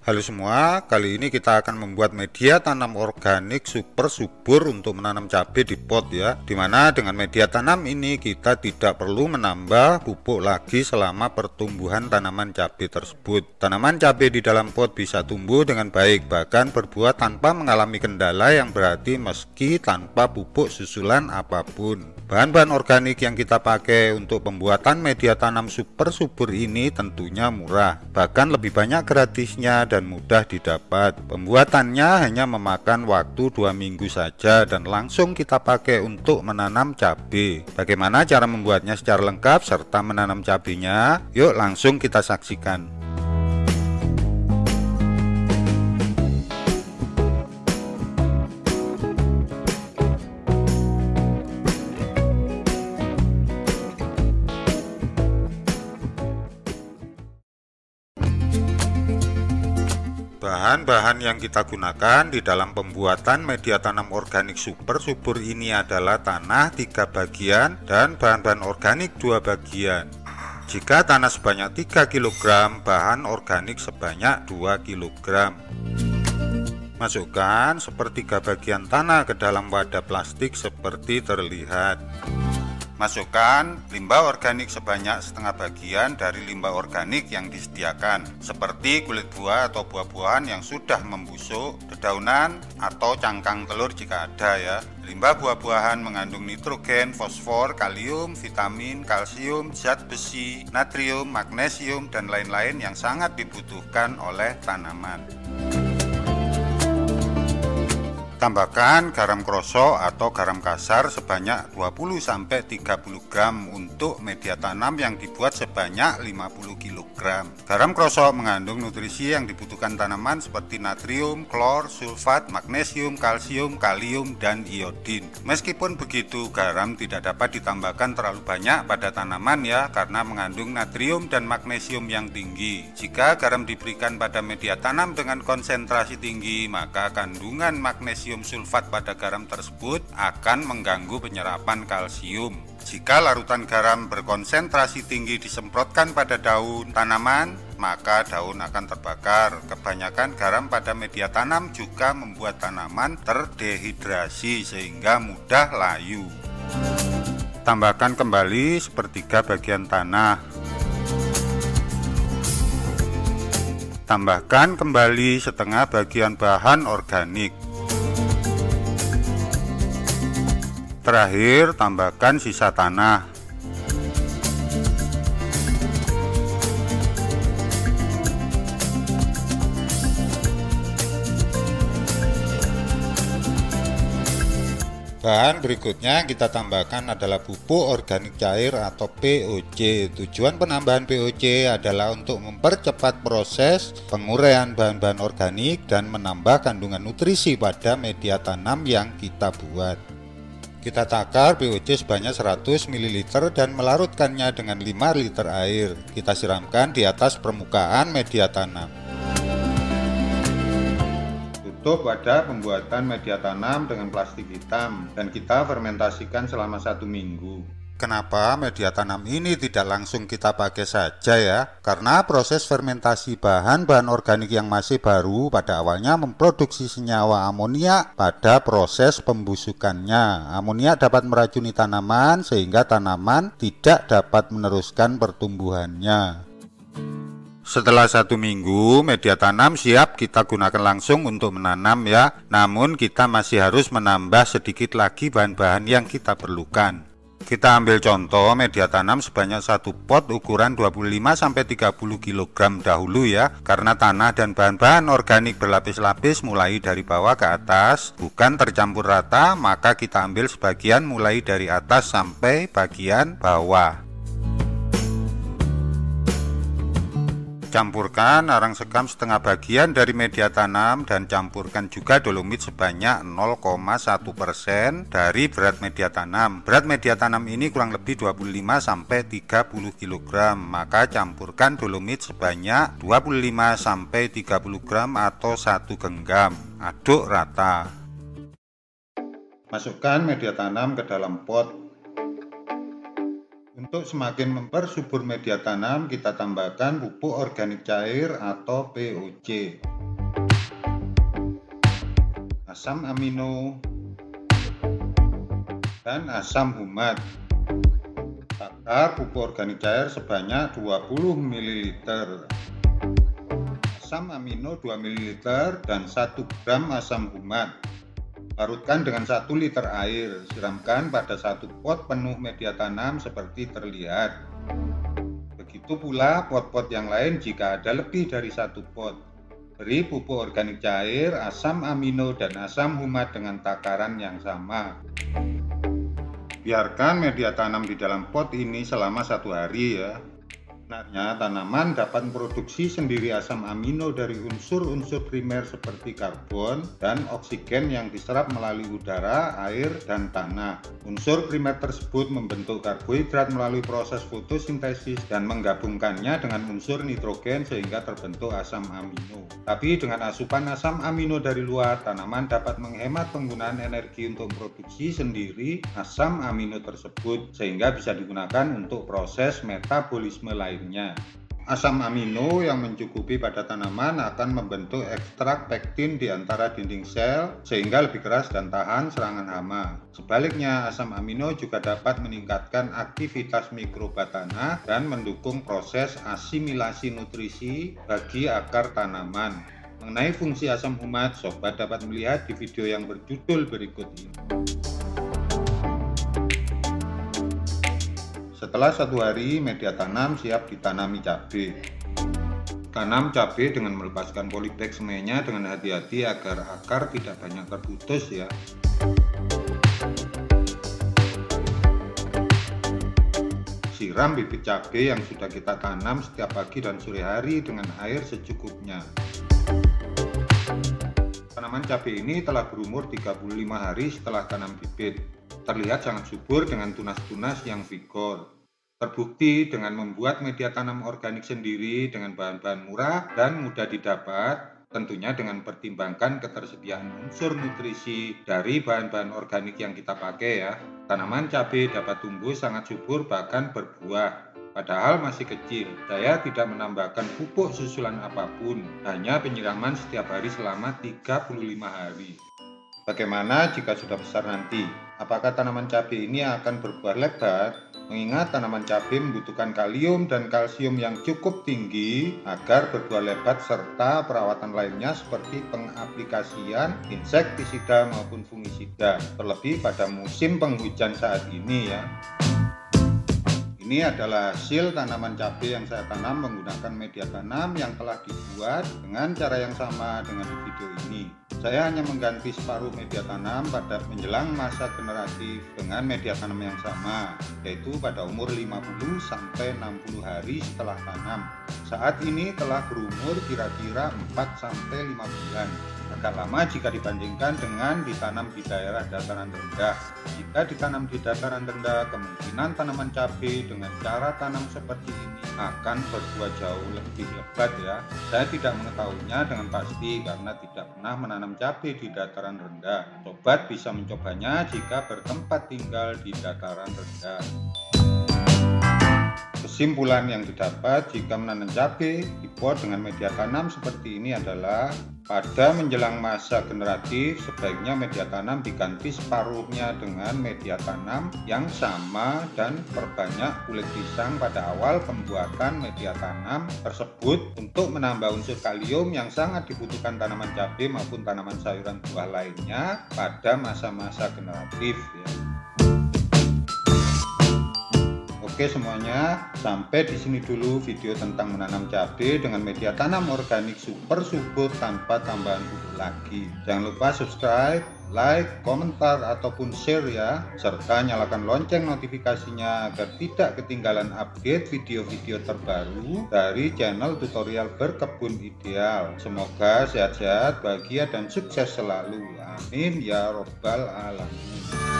Halo semua, kali ini kita akan membuat media tanam organik super subur untuk menanam cabai di pot ya. Dimana dengan media tanam ini kita tidak perlu menambah pupuk lagi selama pertumbuhan tanaman cabai tersebut. Tanaman cabai di dalam pot bisa tumbuh dengan baik, bahkan berbuah tanpa mengalami kendala yang berarti meski tanpa pupuk susulan apapun. Bahan-bahan organik yang kita pakai untuk pembuatan media tanam super subur ini tentunya murah, bahkan lebih banyak gratisnya dan mudah didapat. Pembuatannya hanya memakan waktu 2 minggu saja dan langsung kita pakai untuk menanam cabai. Bagaimana cara membuatnya secara lengkap serta menanam cabainya? Yuk langsung kita saksikan. Bahan-bahan yang kita gunakan di dalam pembuatan media tanam organik super subur ini adalah tanah 3 bagian dan bahan-bahan organik 2 bagian. Jika tanah sebanyak 3 kg, bahan organik sebanyak 2 kg. Masukkan sepertiga bagian tanah ke dalam wadah plastik seperti terlihat. Masukkan limbah organik sebanyak setengah bagian dari limbah organik yang disediakan, seperti kulit buah atau buah-buahan yang sudah membusuk, dedaunan atau cangkang telur jika ada ya. Limbah buah-buahan mengandung nitrogen, fosfor, kalium, vitamin, kalsium, zat besi, natrium, magnesium, dan lain-lain yang sangat dibutuhkan oleh tanaman. Tambahkan garam krosok atau garam kasar sebanyak 20-30 gram untuk media tanam yang dibuat sebanyak 50 kg. Garam krosok mengandung nutrisi yang dibutuhkan tanaman seperti natrium, klor, sulfat, magnesium, kalsium, kalium, dan iodin. Meskipun begitu, garam tidak dapat ditambahkan terlalu banyak pada tanaman ya, karena mengandung natrium dan magnesium yang tinggi. Jika garam diberikan pada media tanam dengan konsentrasi tinggi, maka kandungan magnesium sulfat pada garam tersebut akan mengganggu penyerapan kalsium. Jika larutan garam berkonsentrasi tinggi disemprotkan pada daun tanaman, maka daun akan terbakar. Kebanyakan garam pada media tanam juga membuat tanaman terdehidrasi sehingga mudah layu. Tambahkan kembali sepertiga bagian tanah. Tambahkan kembali setengah bagian bahan organik. Terakhir, tambahkan sisa tanah. Bahan berikutnya kita tambahkan adalah pupuk organik cair atau POC. Tujuan penambahan POC adalah untuk mempercepat proses penguraian bahan-bahan organik dan menambah kandungan nutrisi pada media tanam yang kita buat. Kita takar POC sebanyak 100 ml dan melarutkannya dengan 5 liter air. Kita siramkan di atas permukaan media tanam. Tutup wadah pembuatan media tanam dengan plastik hitam dan kita fermentasikan selama 1 minggu. Kenapa media tanam ini tidak langsung kita pakai saja ya? Karena proses fermentasi bahan-bahan organik yang masih baru pada awalnya memproduksi senyawa amonia pada proses pembusukannya. Amonia dapat meracuni tanaman sehingga tanaman tidak dapat meneruskan pertumbuhannya. Setelah 1 minggu, media tanam siap kita gunakan langsung untuk menanam ya. Namun kita masih harus menambah sedikit lagi bahan-bahan yang kita perlukan. Kita ambil contoh media tanam sebanyak 1 pot ukuran 25-30 kg dahulu ya, karena tanah dan bahan-bahan organik berlapis-lapis mulai dari bawah ke atas, bukan tercampur rata, maka kita ambil sebagian mulai dari atas sampai bagian bawah. Campurkan arang sekam setengah bagian dari media tanam dan campurkan juga dolomit sebanyak 0,1% dari berat media tanam. Berat media tanam ini kurang lebih 25-30 kg, maka campurkan dolomit sebanyak 25-30 gram atau 1 genggam. Aduk rata. Masukkan media tanam ke dalam pot. Untuk semakin mempersubur media tanam, kita tambahkan pupuk organik cair atau POC, asam amino, dan asam humat. Takar pupuk organik cair sebanyak 20 ml, asam amino 2 ml, dan 1 gram asam humat. Larutkan dengan 1 liter air, siramkan pada 1 pot penuh media tanam seperti terlihat. Begitu pula pot-pot yang lain jika ada lebih dari 1 pot. Beri pupuk organik cair, asam amino, dan asam humat dengan takaran yang sama. Biarkan media tanam di dalam pot ini selama 1 hari ya. Sebenarnya tanaman dapat memproduksi sendiri asam amino dari unsur-unsur primer seperti karbon dan oksigen yang diserap melalui udara, air, dan tanah. Unsur primer tersebut membentuk karbohidrat melalui proses fotosintesis dan menggabungkannya dengan unsur nitrogen sehingga terbentuk asam amino. Tapi dengan asupan asam amino dari luar, tanaman dapat menghemat penggunaan energi untuk memproduksi sendiri asam amino tersebut sehingga bisa digunakan untuk proses metabolisme lain. Asam amino yang mencukupi pada tanaman akan membentuk ekstrak pektin di antara dinding sel sehingga lebih keras dan tahan serangan hama. Sebaliknya, asam amino juga dapat meningkatkan aktivitas mikroba tanah dan mendukung proses asimilasi nutrisi bagi akar tanaman. Mengenai fungsi asam humat, sobat dapat melihat di video yang berjudul berikut ini. Setelah 1 hari, media tanam siap ditanami cabai. Tanam cabai dengan melepaskan polybag semainya dengan hati-hati agar akar tidak banyak terputus ya. Siram bibit cabai yang sudah kita tanam setiap pagi dan sore hari dengan air secukupnya. Tanaman cabai ini telah berumur 35 hari setelah tanam bibit. Terlihat sangat subur dengan tunas-tunas yang vigor. Terbukti dengan membuat media tanam organik sendiri dengan bahan-bahan murah dan mudah didapat, tentunya dengan pertimbangkan ketersediaan unsur nutrisi dari bahan-bahan organik yang kita pakai ya. Tanaman cabai dapat tumbuh sangat subur bahkan berbuah. Padahal masih kecil, saya tidak menambahkan pupuk susulan apapun, hanya penyiraman setiap hari selama 35 hari. Bagaimana jika sudah besar nanti? Apakah tanaman cabai ini akan berbuah lebat? Mengingat tanaman cabai membutuhkan kalium dan kalsium yang cukup tinggi agar berbuah lebat serta perawatan lainnya seperti pengaplikasian insektisida maupun fungisida, terlebih pada musim penghujan saat ini ya. Ini adalah hasil tanaman cabai yang saya tanam menggunakan media tanam yang telah dibuat dengan cara yang sama dengan di video ini. Saya hanya mengganti separuh media tanam pada menjelang masa generatif dengan media tanam yang sama, yaitu pada umur 50-60 hari setelah tanam. Saat ini telah berumur kira-kira 4-5 bulan. Agak lama jika dibandingkan dengan ditanam di daerah dataran rendah. Jika ditanam di dataran rendah, kemungkinan tanaman cabai dengan cara tanam seperti ini akan berbuah jauh lebih lebat ya. Saya tidak mengetahuinya dengan pasti karena tidak pernah menanam cabai di dataran rendah. Sobat bisa mencobanya jika bertempat tinggal di dataran rendah. Kesimpulan yang didapat jika menanam cabai di pot dengan media tanam seperti ini adalah pada menjelang masa generatif sebaiknya media tanam diganti separuhnya dengan media tanam yang sama dan perbanyak kulit pisang pada awal pembuatan media tanam tersebut untuk menambah unsur kalium yang sangat dibutuhkan tanaman cabai maupun tanaman sayuran buah lainnya pada masa-masa generatif ya. Oke semuanya, sampai di sini dulu video tentang menanam cabai dengan media tanam organik super subur tanpa tambahan pupuk lagi. Jangan lupa subscribe, like, komentar, ataupun share ya, serta nyalakan lonceng notifikasinya agar tidak ketinggalan update video-video terbaru dari channel tutorial berkebun ideal. Semoga sehat-sehat, bahagia, dan sukses selalu. Amin ya robbal alamin.